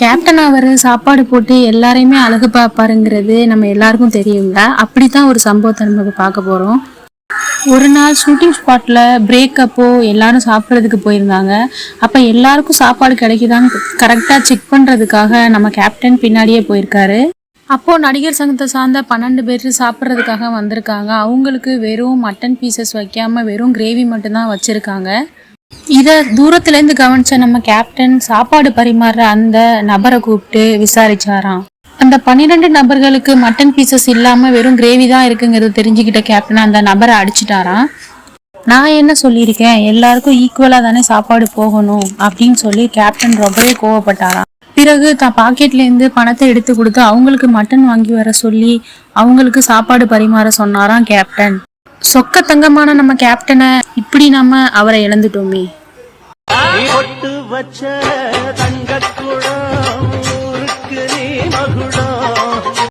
Captain அவர் சாப்பாடு போட்டு எல்லாரையுமே அழகு பார்ப்பாருங்கிறது நம்ம எல்லாருக்கும் தெரியுங்க. அப்படித்தான் ஒரு சம்பவத்தை நம்ம பார்க்க போறோம். ஒரு நாள் ஷூட்டிங் ஸ்பாட்ல பிரேக்கப்போ எல்லாரும் சாப்பிட்றதுக்கு போயிருந்தாங்க. அப்ப எல்லாருக்கும் சாப்பாடு கிடைக்குதான்னு கரெக்டா செக் பண்றதுக்காக நம்ம கேப்டன் பின்னாடியே போயிருக்காரு. அப்போ நடிகர் சங்கத்தை சார்ந்த 12 பேர் சாப்பிட்றதுக்காக வந்திருக்காங்க. அவங்களுக்கு வெறும் மட்டன் பீசஸ் வைக்காம வெறும் கிரேவி மட்டும்தான் வச்சிருக்காங்க. இதை தூரத்துல இருந்து கவனிச்ச நம்ம கேப்டன் சாப்பாடு பரிமாறுற அந்த நபரை கூப்பிட்டு விசாரிச்சாராம். அந்த 12 நபர்களுக்கு மட்டன் பீசஸ் இல்லாம வெறும் கிரேவி தான் இருக்குங்கிறது தெரிஞ்சுக்கிட்ட கேப்டன் அந்த நபரை அடிச்சுட்டாராம். நான் என்ன சொல்லியிருக்கேன், எல்லாருக்கும் ஈக்குவலா தானே சாப்பாடு போகணும் அப்படின்னு சொல்லி கேப்டன் ரொம்பவே கோவப்பட்டாராம். பிறகு தான் பாக்கெட்ல இருந்து பணத்தை எடுத்து கொடுத்து அவங்களுக்கு மட்டன் வாங்கி வர சொல்லி அவங்களுக்கு சாப்பாடு பரிமாற சொன்னாராம் கேப்டன். சொக்க தங்கமான நம்ம கேப்டனை இப்படி நம்ம அவரை இழந்துட்டோமே.